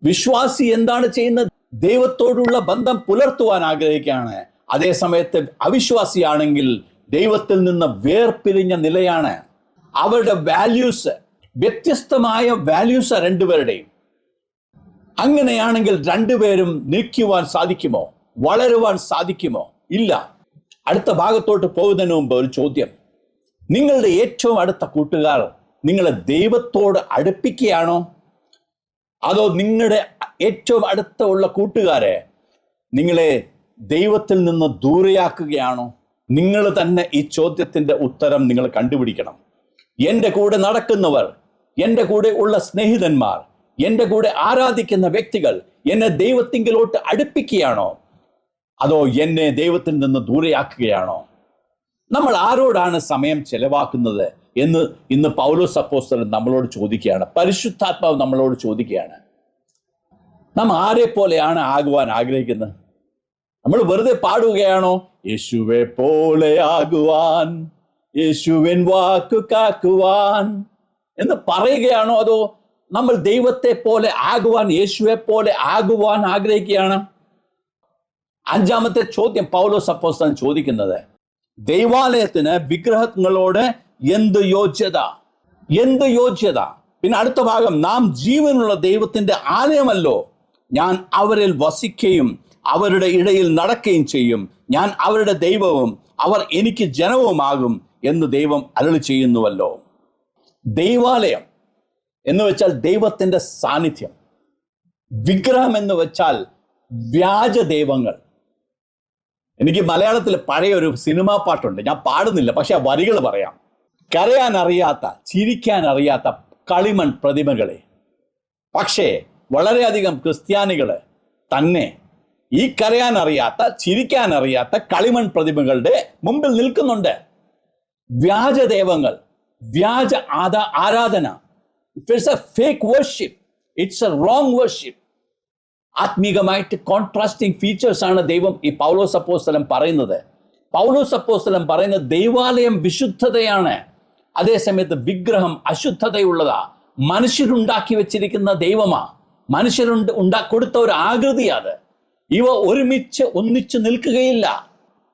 വിശ്വാസി എന്താണ് ചെയ്യുന്നത്? ദൈവത്തോടുള്ള ബന്ധം പുലർത്തുവാൻ ആഗ്രഹിക്കുകയാണ്. അതേ സമയത്ത് അവിശ്വാസിയാണെങ്കിൽ ദൈവത്തിൽ നിന്ന് വേർപിരിഞ്ഞ നിലയാണ്. അവരുടെ വാല്യൂസ് വ്യത്യസ്തമായ വാല്യൂസ് രണ്ടുപേരുടെയും. അങ്ങനെയാണെങ്കിൽ രണ്ടുപേരും നിൽക്കുവാൻ സാധിക്കുമോ? വളരുവാൻ സാധിക്കുമോ? ഇല്ല. അടുത്ത ഭാഗത്തോട്ട് പോകുന്നതിന് മുമ്പ് ഒരു ചോദ്യം. നിങ്ങളുടെ ഏറ്റവും അടുത്ത കൂട്ടുകാർ നിങ്ങളെ ദൈവത്തോട് അടുപ്പിക്കുകയാണോ? അതോ നിങ്ങളുടെ ഏറ്റവും അടുത്തുള്ള കൂട്ടുകാരെ നിങ്ങളെ ദൈവത്തിൽ നിന്ന് ദൂരെയാക്കുകയാണോ? നിങ്ങൾ തന്നെ ഈ ചോദ്യത്തിന്റെ ഉത്തരം നിങ്ങൾ കണ്ടുപിടിക്കണം. എൻ്റെ കൂടെ നടക്കുന്നവർ, എൻ്റെ കൂടെ ഉള്ള സ്നേഹിതന്മാർ, എൻ്റെ കൂടെ ആരാധിക്കുന്ന വ്യക്തികൾ എന്നെ ദൈവത്തിങ്കിലോട്ട് അടുപ്പിക്കുകയാണോ? അതോ എന്നെ ദൈവത്തിൽ നിന്ന് ദൂരെയാക്കുകയാണോ? നമ്മൾ ആരോടാണ് സമയം ചെലവാക്കുന്നത് എന്ന് ഇന്ന് പൗലോസ് അപ്പോസ്തലൻ നമ്മളോട് ചോദിക്കുകയാണ്. പരിശുദ്ധാത്മാവ് നമ്മളോട് ചോദിക്കുകയാണ്. നാം ആരെ പോലെയാണ് ആകുവാൻ ആഗ്രഹിക്കുന്നത്? നമ്മൾ വെറുതെ പാടുകയാണോ? യേശുവെ പോലെ ആകുവാൻ, യേശുവിൻ വാക്കു കാക്കുവാൻ എന്ന് പറയുകയാണോ? അതോ നമ്മൾ ദൈവത്തെ പോലെ ആകുവാൻ, യേശുവെ പോലെ ആകുവാൻ ആഗ്രഹിക്കുകയാണ്? അഞ്ചാമത്തെ ചോദ്യം പൗലോസ് അപ്പോസ്തലൻ ചോദിക്കുന്നത്, ദൈവാലയത്തിന് വിഗ്രഹങ്ങളോട് എന്ത് യോഗ്യത? എന്ത് യോഗ്യത? പിന്നെ അടുത്ത ഭാഗം, നാം ജീവനുള്ള ദൈവത്തിന്റെ ആലയമല്ലോ, ഞാൻ അവരിൽ വസിക്കുകയും അവരുടെ ഇടയിൽ നടക്കുകയും ചെയ്യും, ഞാൻ അവരുടെ ദൈവവും അവർ എനിക്ക് ജനവുമാകും എന്ന് ദൈവം അരുളി ചെയ്യുന്നുവല്ലോ. ദൈവാലയം എന്ന് വെച്ചാൽ ദൈവത്തിന്റെ സാന്നിധ്യം. വിഗ്രഹം എന്ന് വെച്ചാൽ വ്യാജ ദൈവങ്ങൾ. എനിക്ക് മലയാളത്തിൽ പഴയ ഒരു സിനിമാ പാട്ടുണ്ട്, ഞാൻ പാടുന്നില്ല, പക്ഷെ ആ വരികൾ പറയാം. കരയാൻ അറിയാത്ത, ചിരിക്കാൻ അറിയാത്ത കളിമൺ പ്രതിമകളെ. പക്ഷേ വളരെയധികം ക്രിസ്ത്യാനികള് തന്നെ ഈ കരയാൻ അറിയാത്ത, ചിരിക്കാൻ അറിയാത്ത കളിമൺ പ്രതിമകളുടെ മുമ്പിൽ നിൽക്കുന്നുണ്ട്. വ്യാജ ദൈവങ്ങൾ, വ്യാജ ആരാധന. It's a fake worship, it's a wrong worship. ആത്മീകമായിട്ട് കോൺട്രാസ്റ്റിംഗ് ഫീച്ചേഴ്സ് ആണ് ദൈവം ഈ പൗലോസ് അപ്പോസ്തലൻ പറയുന്നത്. പൗലോസ് അപ്പോസ്തലൻ പറയുന്നത് ദൈവാലയം വിശുദ്ധതയാണ്, അതേസമയത്ത് വിഗ്രഹം അശുദ്ധതയുള്ളതാ. മനുഷ്യരുണ്ടാക്കി വെച്ചിരിക്കുന്ന ദൈവമാ, കൊടുത്ത ഒരു ആകൃതിയാത്. ഇവ ഒന്നിച്ച് നിൽക്കുകയില്ല.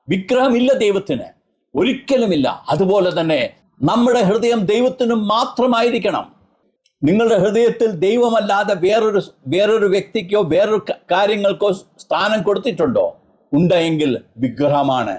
വിഗ്രഹമില്ല ദൈവത്തിന്, ഒരിക്കലുമില്ല. അതുപോലെ തന്നെ നമ്മുടെ ഹൃദയം ദൈവത്തിന് മാത്രമായിരിക്കണം. നിങ്ങളുടെ ഹൃദയത്തിൽ ദൈവമല്ലാതെ വേറൊരു വ്യക്തിക്കോ വേറൊരു കാര്യങ്ങൾക്കോ സ്ഥാനം കൊടുത്തിട്ടുണ്ടോ? ഉണ്ടെങ്കിൽ വിഗ്രഹമാണ്.